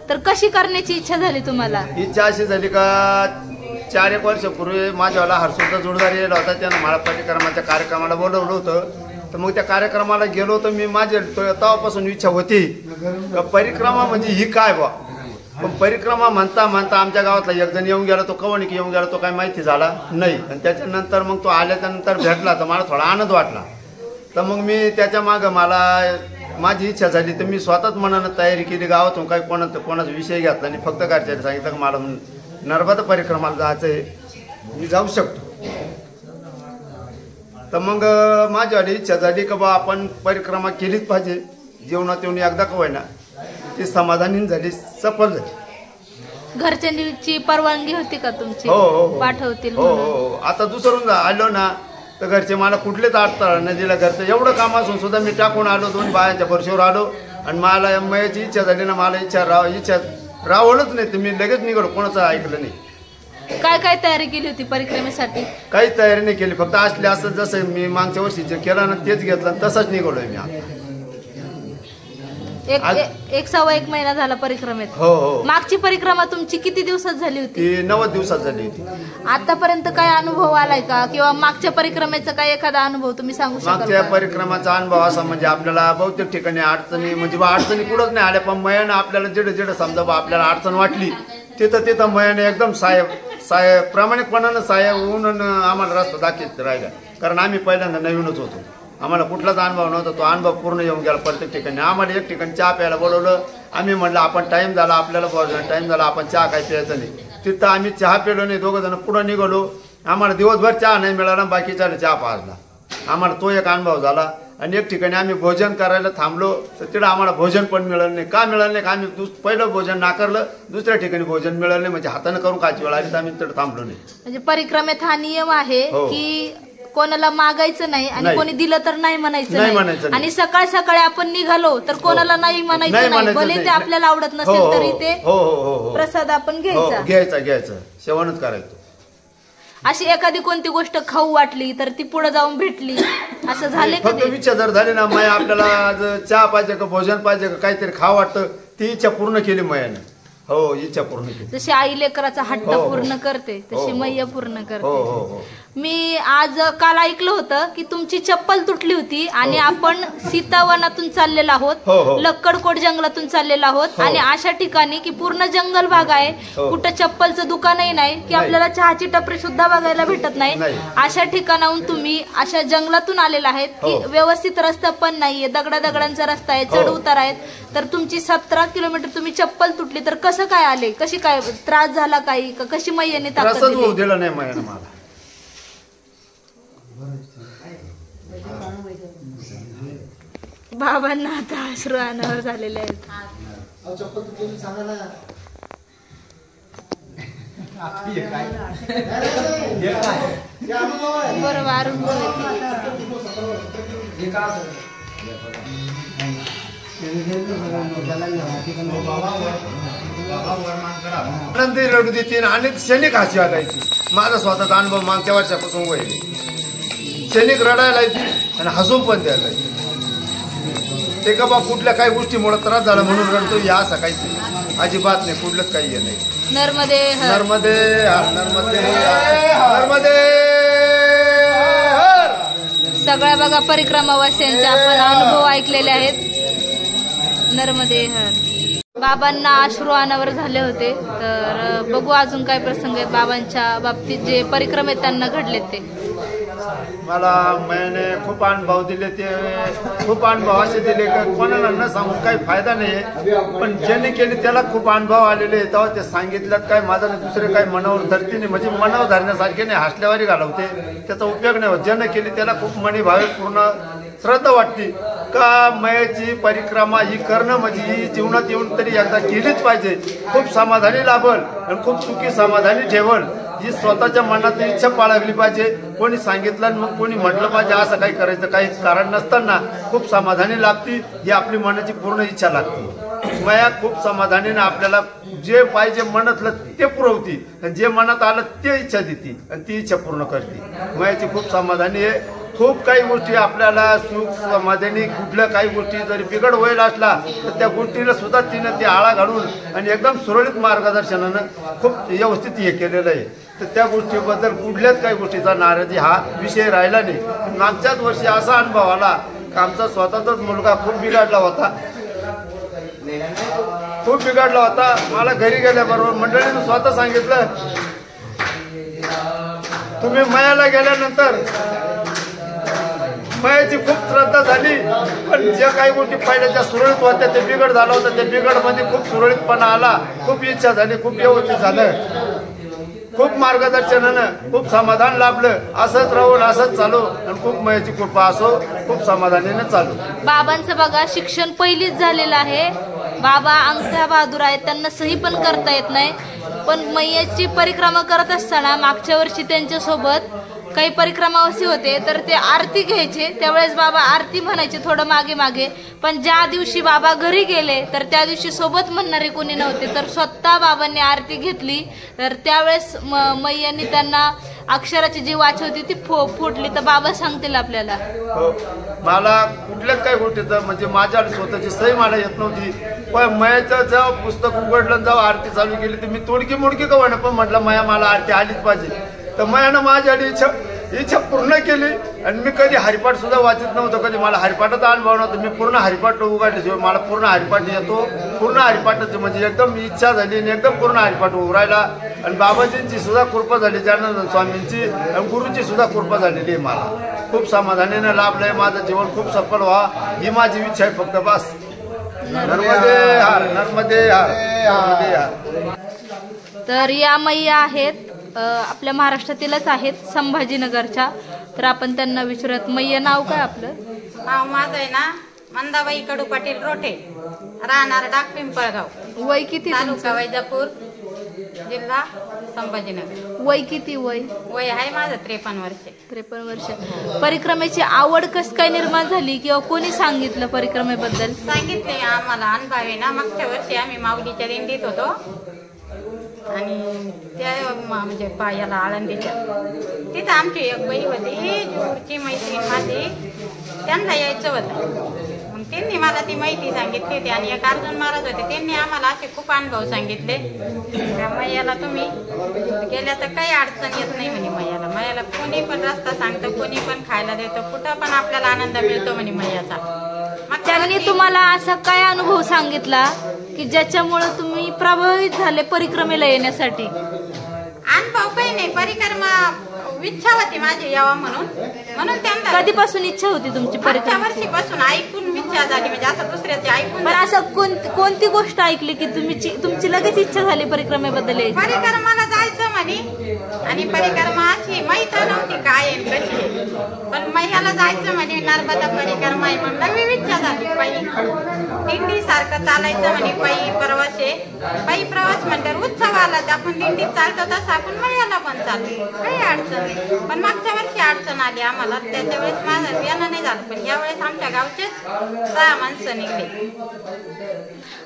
तर कशी करण्याची इच्छा झाली तुम्हाला? इच्छा अशी झाली का 4-1 वर्षापूर्वी माझ्यावाला हरसूचा जोडदार येला होता, त्यानं मला परिक्रमाच्या कार्यक्रमाला बोलवलं होतं. तर मग त्या कार्यक्रमाला गेलो होतो मी. माझी तेव्हापासून इच्छा होती का परिक्रमा म्हणजे ही काय बा. पण परिक्रमा म्हणता म्हणता आमच्या गावातला एक जण येऊन गेला, तो कवणिक येऊन गेला, तो काही माहिती झाला नाही. आणि त्याच्यानंतर मग तो आल्याच्यानंतर भेटला तर मला थोडा आनंद वाटला. तर मग मी त्याच्या मागं मला माझी इच्छा झाली तर मी स्वतःच मनानं तयारी केली. गावातून काही कोणाचा विषय घेतला नाही, फक्त घरच्याने सांगितलं की मला नर्मदा परिक्रमाला जायचं आहे, मी जाऊ शकतो. तर मग माझ्यावाली इच्छा झाली की बा आपण परिक्रमा केलीच पाहिजे. जीवनात येऊन एकदा का होईना ती समाधानी झाली, सफल झाली. घरच्यांची परवानगी होती का तुमची? हो. पाठवतील हो. आता दुसरून आलो ना तर घरचे मला कुठलेच अडथळा नाही दिला. घरचं एवढं काम असून सुद्धा मी टाकून आलो, 2 बायांच्या भरशीवर आलो. आणि मला मयाची इच्छा झाली ना, मला इच्छा रावलच नाही तर मी लगेच निघालो, कोणाचं ऐकलं नाही. काय काय तयारी केली होती परिक्रमेसाठी? काही तयारी नाही केली, फक्त असले असं जसं मी मागच्या वर्षी जे केलं ना तेच घेतलं, तसंच निघालोय मी आता. 1 महिना झाला परिक्रमेत. हो. मागची परिक्रमा तुमची किती दिवसात झाली होती? ती 90 दिवसात झाली होती. आतापर्यंत काय अनुभव आलाय का, किंवा मागच्या परिक्रमेचा काय एखादा अनुभव तुम्ही सांगू शकाल? मागच्या परिक्रमाचा अनुभव असा म्हणजे आपल्याला बहुतेक ठिकाणी अडचणी म्हणजे अडचणी कुठंच नाही आल्या, पण मयानं आपल्याला जेडं समजा आपल्याला अडचण वाटली तिथं मयाने एकदम साहेब प्रामाणिकपणानं साहेब होऊन आम्हाला रस्ता दाखवत राहिला. कारण आम्ही पहिल्यांदा नवीनच होतो, आम्हाला कुठलाच अनुभव नव्हता. तो अनुभव पूर्ण येऊन गेला प्रत्येक ठिकाणी. आम्हाला एक ठिकाणी चहा प्यायला बोलवलं. आम्ही म्हटलं आपण टाईम झाला, आपल्याला टाईम झाला, आपण चहा काय प्यायचं नाही. तिथं आम्ही चहा पिलो नाही, 2 जण पुढं निघालो. आम्हाला दिवसभर चहा नाही मिळाला, बाकीच्या चहा पाजला. आम्हाला तो एक अनुभव झाला. आणि एक ठिकाणी आम्ही भोजन करायला थांबलो तर तिथं आम्हाला भोजन पण मिळालं नाही. का मिळालं नाही का आम्ही पहिलं भोजन नाकारलं, दुसऱ्या ठिकाणी भोजन मिळालं नाही. म्हणजे हाताने करून काची वेळ आली तर आम्ही तिथं थांबलो नाही. म्हणजे परिक्रमेत हा नियम आहे की कोणाला मागायचं नाही आणि कोणी दिलं तर नाही म्हणायचं नाही. आणि सकाळ सकाळी आपण निघालो तर कोणाला नाही म्हणायचं नाही, भले ते आपल्याला आवडत नसेल तरी ते प्रसाद आपण घ्यायचा सेवनच करायचं. अशी एखादी कोणती गोष्ट खाऊ वाटली तर ती पुढे जाऊन भेटली, असं झाले का? फक्त इच्छा जर झाली ना, माया आपल्याला चहा पाहिजे का भोजन पाहिजे का काहीतरी खावं वाटतं, ती इच्छा पूर्ण केली मायानं. हो, इच्छा पूर्ण केली. जशी आई लेकराचा हट्ट पूर्ण करते तशी मैया पूर्ण करते. मी आज काल ऐकलं होतं की तुमची चप्पल तुटली होती आणि आपण सीतावनातून चाललेलो आहोत, लक्कडकोट जंगलातून चाललेलो आहोत. आणि अशा ठिकाणी की पूर्ण जंगल भाग आहे, कुठं चप्पलचं दुकानही नाही, की आपल्याला चहाची टपरी सुद्धा बघायला भेटत नाही. अशा ठिकाणाहून तुम्ही अशा जंगलातून आलेला आहेत की व्यवस्थित रस्ता पण नाहीये, दगडांचा रस्ता आहे, चढ उतार आहेत. तर तुमची 17 किलोमीटर तुम्ही चप्पल तुटली, तर कसं काय आले, कशी काय त्रास झाला काही, कशी मैयाने ताकद दिला नाही मैयानं मला. बाबांना आता अश्रू अनावर झालेले आहेत. बरोबर आनंदी रडू देते आणि क्षणिक हसी वाटायची. माझा स्वतःचा अनुभव मागच्या वर्षापासून होईल. क्षणिक रडायला येते आणि हसून पण द्यायला येते. ते का बा कुठल्या काही गोष्टीमुळे त्रास झाला म्हणून रडतो, या असं काहीच अजिबात नाही, कुठलंच काही नाही. नर्मदे नर्मदे नर्मदे नर्मदे. सगळ्या बघा परिक्रमावासियांचे आपण अनुभव ऐकलेले आहेत. नर्मदे हर. बाबांना अश्रू अनावर झाले होते. तर बघू अजून काय प्रसंग आहेत बाबांच्या बाबतीत जे परिक्रमेत त्यांना घडलेत ते. मला मैंने खूप अनुभव दिले, ते खूप अनुभव असे दिले की कोणाला न सांगून काही फायदा नाही. पण ज्याने केले त्याला खूप अनुभव आलेले. तेव्हा ते सांगितलं काय माझा दुसरे काही मनावर धरते नाही, म्हणजे मनावर धरण्यासारखे नाही, हसल्यावारी घालवते, त्याचा उपयोग नाही होत. ज्याने केली त्याला खूप मनी भावे पूर्ण श्रद्धा वाटते का मयाची परिक्रमा ही करणं म्हणजे ही जीवनात येऊन तरी एकदा केलीच पाहिजे. खूप समाधानी लाभल आणि खूप सुखी समाधानी ठेवल. ही स्वतःच्या मनात इच्छा बाळगली पाहिजे. कोणी सांगितलं आणि मग कोणी म्हटलं पाहिजे असं काही करायचं काही कारण नसताना खूप समाधानी लागते. ही आपली मनाची पूर्ण इच्छा लागते. माया खूप समाधानीने आपल्याला जे पाहिजे मनातलं ते पुरवती आणि जे मनात आलं ते इच्छा देते आणि ती इच्छा पूर्ण करते. मायाची खूप समाधानी आहे. खूप काही गोष्टी आपल्याला सुख समाधानी कुठल्या काही गोष्टी जरी बिघड व्हायला असला तर त्या गोष्टीला सुद्धा तिनं ते आळा घालून आणि एकदम सुरळीत मार्गदर्शनानं खूप व्यवस्थित हे केलेलं आहे. तर त्या गोष्टीबद्दल कुठल्याच काही गोष्टीचा नाराजी हा विषय राहिला नाही. मागच्याच वर्षी असा अनुभव आला की आमचा स्वतःचाच मुलगा खूप बिघडला होता. मला घरी गेल्याबरोबर मंडळीनं स्वतः सांगितलं तुम्ही मयाला गेल्यानंतर मयाची खूप श्रद्धा झाली पण जे काही गोष्टी पहिल्याच्या सुरळीत होत्या ते बिघड झालं होतं. त्या बिघडमध्ये खूप सुरळीतपणा आला. खूप इच्छा झाली. खूप व्यवस्थित झालं. खूप मार्गदर्शनानं खूप समाधान लाभलं. असंच राहून असंच चालू आणि खूप मयाची कृपा असो. खूप समाधानाने चालू. बाबांचं बघा शिक्षण पहिलीच झालेलं आहे. बाबा अंगठा बहादूर आहेत. त्यांना सही पण करता येत नाही. पण मैयाची परिक्रमा करत असताना मागच्या वर्षी त्यांच्यासोबत काही परिक्रमावासी होते तर ते आरती घ्यायचे. त्यावेळेस बाबा आरती म्हणायचे थोडं मागे मागे. पण ज्या दिवशी बाबा घरी गेले तर त्या दिवशी सोबत म्हणणारे कोणी नव्हते. तर स्वतः बाबांनी आरती घेतली. तर त्यावेळेस मैयांनी त्यांना अक्षराची जी वाच होती ती फुटली. तर बाबा सांगतील आपल्याला. हो, मला कुठल्याच काही गोष्टीचं म्हणजे माझ्या स्वतःची सही मला येत नव्हती. पण मयाचं जेव्हा पुस्तक उघडलं जेव्हा आरती चालू केली तर मी तोडकी मोडकी का होईना पण म्हटलं मया मला आरती आलीच पाहिजे. तर मयानं माझी इच्छा पूर्ण केली. आणि मी कधी हरिपाठ सुद्धा वाचत नव्हतं. कधी मला हरिपाठाचा अनुभव नव्हता. मी पूर्ण हरिपाठ उघडल्याशिवाय मला पूर्ण हरिपाठ येतो. पूर्ण हरिपाठाची म्हणजे एकदम इच्छा झाली आणि एकदम पूर्ण हरिपाठ उघडायला. आणि बाबाजींची सुद्धा कृपा झाली. जनार्दन स्वामींची आणि गुरुची सुद्धा कृपा झालेली आहे. मला खूप समाधानाने लाभलंय. माझं जीवन खूप सफल व्हा ही माझी इच्छा आहे फक्त. बस. नर्मदे हार, नर्मदे हार, नर्मदे हार. तर या मैया आहेत आपल्या महाराष्ट्रातीलच आहेत संभाजीनगरच्या. तर आपण त्यांना विचारूयात. मैया नाव काय आपलं? नाव माझं आहे ना मंदाबाई कडू पाटील रोठे, राहणार डाक पिंपळगाव, वय किती तालुका तुमचं? वैजापूर, जिल्हा संभाजीनगर. वय किती? वय आहे माझं 53 वर्ष. 53 वर्ष. परिक्रमेची आवड कस काय निर्माण झाली किंवा कोणी सांगितलं परिक्रमेबद्दल? सांगितले आम्हाला अनुभव आहे ना. मागच्या वर्षी आम्ही माऊलीच्या दिंडीत होतो आणि त्या म्हणजे याला आळंदीच्या तिथं आमची एक बाई होती जुडची मैत्रीण माझी. त्यांना यायचं होतं. मग त्यांनी मला ती माहिती सांगितली होती. आणि एक अर्जुन महाराज होते त्यांनी आम्हाला असे खूप अनुभव सांगितले. त्या मैयाला तुम्ही गेल्या तर काही अडचण येत नाही म्हणे. मैयाला कोणी पण रस्ता सांगतं, कोणी पण खायला देतं, कुठं पण आपल्याला आनंद मिळतो म्हणे मैयाचा. त्यांनी तुम्हाला असा काय अनुभव सांगितला की ज्याच्यामुळे तुम्ही प्रभावित झाले परिक्रमेला येण्यासाठी? अनुभव काही नाही. परिक्रमा इच्छा होती माझी यावा म्हणून त्यांना. कधीपासून इच्छा होती तुमची परिक्रमा? वर्षीपासून ऐकून इच्छा झाली. म्हणजे असं दुसऱ्याची ऐकून. पण असं कोणती गोष्ट ऐकली की तुमची लगेच इच्छा झाली परिक्रमेबद्दल? परिक्रमाला जायचं म्हणे. आणि परिक्रमा अशी माहित नव्हती काय कशी. पण मैयाला जायचं म्हणे. नर्मदा परिक्रमा आहे म्हणून नवी इच्छा झाली. पायी दिंडी सारखं चालायचं म्हणे. पायी प्रवास म्हणतात उत्सव आला तर आपण दिंडीत चालतो तसं आपण मैयाला पण चालतो. काही अडचण नाही. पण मागच्या वर्षी अडचण आली आम्हाला. त्याच्या वेळेस माझं यानं नाही झालं. पण यावेळेस आमच्या गावचेच 6 माणसं निघले.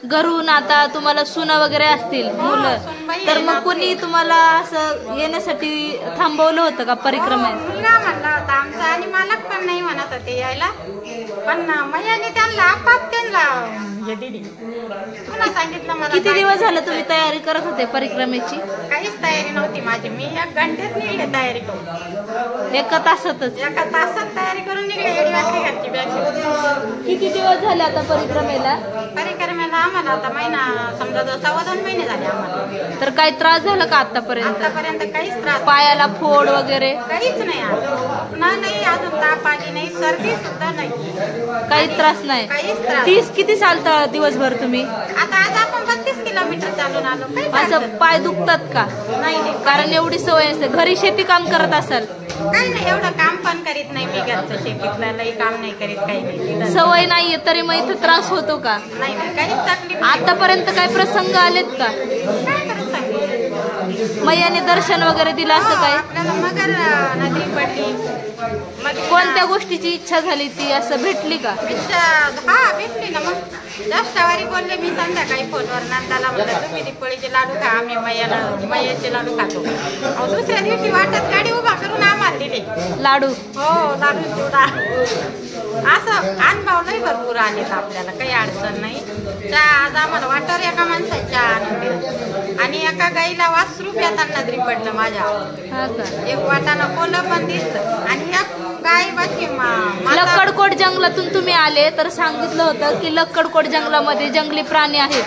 घरून आता तुम्हाला सुना वगैरे असतील मुलं. तर मग कोणी तुम्हाला असं येण्यासाठी थांबवलं होतं का परिक्रमेत? मुलगा म्हणला होता आमचा आणि मालक पण नाही म्हणत होते यायला. पण मैयाने त्यांना आपाप त्यांना दिली. तुला सांगितलं मला. किती दिवस झालं तुम्ही तयारी करत होते परिक्रमेची? काहीच तयारी नव्हती माझी. मी 1 घंट्यात निघले तयारी करून. एका तासातच? एका तासात तयारी करून निघले. एडवाटली घरची बॅग. किती दिवस झाले आता परिक्रमेला? परिक्रमेला आम्हाला आता महिना समजा 2.25 महिने झाले आम्हाला. तर काही त्रास झाला का आतापर्यंत? काहीच त्रास. पायाला फोड वगैरे काहीच नाही. नाही अजून ताप आली नाही. सर्दी सुद्धा नाही. काही त्रास नाही? काहीच त्रास. किती चालता दिवसभर तुम्ही? आता आज आपण 32 किलोमीटर चालून आलो. असं पाय दुखतात का? नाही. कारण एवढी सवय असते. घरी शेती काम करत असाल? काही नाही. एवढं काम पण करीत नाही मी. घरचं शेतीतलं लई काम नाही करीत. काही नाही. सवय नाहीये तरी मग इथं त्रास होतो का? नाही. काहीच तकलीफ. आतापर्यंत काय प्रसंग आलेत का? काय करत सांगितलं. मैयाने दर्शन वगैरे दिलं असं काय? आपल्याला मगर नदी पडली. मग कोणत्या गोष्टीची इच्छा झाली ती असं भेटली का? हा भेटली ना. मग जास्त वारी बोलले मी संध्याकाळी फोनवर नंदाला म्हणलं तुम्ही दिपळीचे लाडू खा, आम्ही मैयाचे लाडू खातो. दुसऱ्या दिवशी वाटत गाडी उभा करून आम्हाला दिले लाडू. हो लाडू चिवडा. असं अनुभव नाही भरपूर आले आपल्याला, काही अडचण नाही. चहा आज आम्हाला वाटर एका माणसाची चहा आणून दिला आणि एका गाईला वासरू येताना तरी पडलं माझ्या. हा का? एक वाटानं कोलं पण दिसलं आणि एक गाय बाकी लक्कडकोट जंगलातून तुम्ही आले तर सांगितलं होतं की लक्कडकोट जंगलामध्ये जंगली प्राणी आहेत,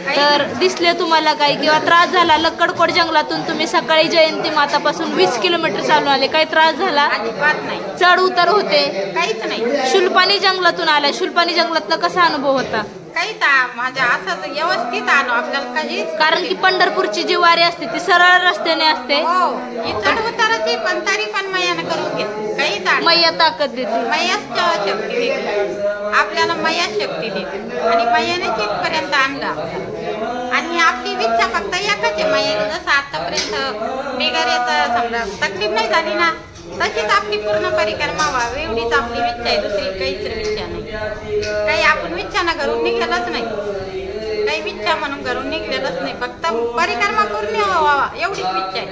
तर दिसले तुम्हाला काही किंवा त्रास झाला? लक्कडकोट जंगलातून तुम्ही सकाळी जयंती मातापासून 20 किलोमीटर चालून आले, काही त्रास झाला? अजिबात नाही. चढ उतर होते? काहीच नाही. शुलपाणी जंगलातून आला, शुलपाणी जंगलातला कसा अनुभव होता? काहीच माझ्या असं व्यवस्थित आलो आपल्याला काहीच. कारण की पंढरपूरची जी वारी असते ती सरळ रस्त्याने असते. हो ही चढ उताराची पण तरी पण मैयानं करून घेतली. काहीच मैया ताकद देते, मैयाच शक्ती देते आपल्याला, मैयाच शक्ती देते आणि मैयाने तिथपर्यंत आणलं आपल्याला. आणि आपली इच्छा फक्त एकच आहे मैयाने, जसं आतापर्यंत निगाऱ्याचं समजा तकलीफ नाही झाली ना, तशीच आपली पूर्ण परिक्रमा व्हावी एवढीच आपली इच्छा आहे. दुसरी काहीच इच्छा नाही. काही आपण इच्छानं घरून निघालच नाही, काही इच्छा म्हणून घरून निघलेलंच नाही. फक्त परिक्रमा पूर्ण व्हावा एवढीच इच्छा आहे.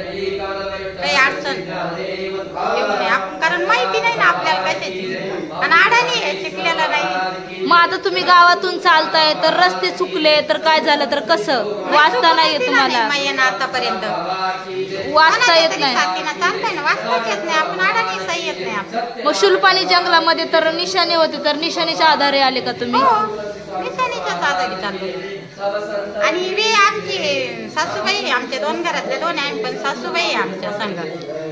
काही अडचण एवढी नाही आपण, कारण माहिती नाही ना आपल्याला कशाची आणि अडाणी आहे, शिकलेला नाही. मग आता तुम्ही गावातून चालताय तर रस्ते चुकले तर काय झालं तर कसं? वाचता नाही येत तुम्हाला? मैयानं आतापर्यंत वाचता येत नाही. चालतंय ना, वाचताच येत नाही आपण, अडाणी सही येत नाही आपण. मग शुलपाणी जंगलामध्ये तर निशाणे होते, तर निशाणीच्या आधारे आले का तुम्ही? निशाणीच्याच आधारे चाललो. आणि वे आमची सासूबाई, आमच्या 2 घरातल्या 2 आहे पण सासूबाई आमच्या संघ,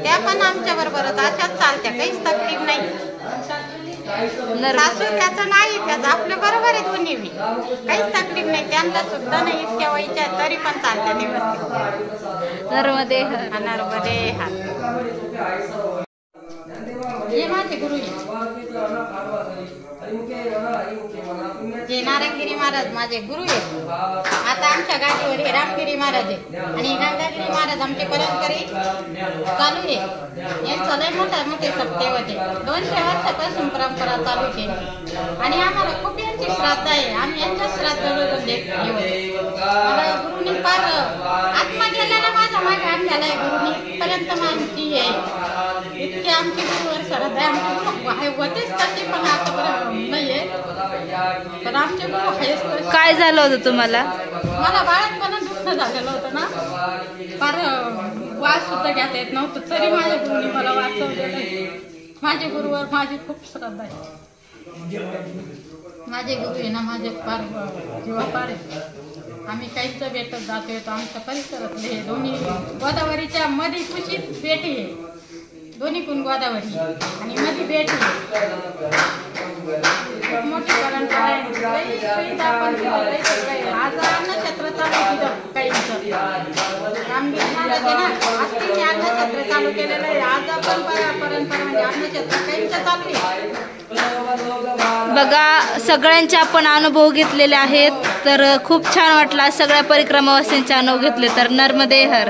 त्या पण आमच्या बरोबरच अशाच चालत्या, काहीच तकलीफ नाही. सासू त्याचं नाही, त्याचं आपल्या बरोबर आहे दोन्ही बी, काहीच तकलीफ नाही. त्यांना सुद्धा नाही इतक्या वयच्या तरी पण चालत्या व्यवस्थित. नर्मदे नर्मदे हा. हे माझे गुरु जे नारायणगिरी महाराज माझे गुरु आहेत. आता आमच्या गाडीवर हे रामगिरी महाराज आहे आणि गंगागिरी महाराज आमचे परंपरे चालू आहे. यांचं लय मोठे सप्ते होते, 200 वर्षापासून परंपरा चालू केली आणि आम्हाला खूप यांची श्राद्ध आहे. आम्ही यांच्या श्राद्ध मला गुरुनी फार आत्मा गेलेला माझा मागे आणलेला आहे. गुरुनी पर्यंत आमची आहे, इतके आमची गुरुवर श्राद्ध आहे. आमचे गुरु होतेच तसे पण आतापर्यंत नाहीये, पण आमचे गुरु आहेच. काय झालं होतं तुम्हाला? मला बाळातपणा दुःख झालेलं होतं ना, फार वास सुद्धा घेता येत नव्हतं, तरी माझ्या गुरुनी मला वाचवलेलं आहे. माझ्या गुरुवर माझी खूप श्रद्धा आहे. माझे गुरु आहे ना माझे फार जीवापार आहे. आम्ही काहीच भेटत जातो येतो. आमच्या परिसरातले हे दोन्ही गोदावरीच्या मध्ये कुशीत पेटी आहे, दोन्ही कोण गोदावरी आणि मध्ये पेटी आहे. खूप मोठी परंपरा आहे. आज अन्नक्षेत्र चालू केलं काहींचं, रामगिरी महाराज आहे ना, आज त्यांनी अन्नक्षेत्र चालू केलेलं आहे. आज आपण परंपरा म्हणजे अन्नक्षेत्र काहींचं चालू आहे. बघा, सगळ्यांचे आपण अनुभव घेतलेले आहेत, तर खूप छान वाटला. सगळ्या परिक्रमावासींचे अनुभव घेतले, तर नर्मदे हर.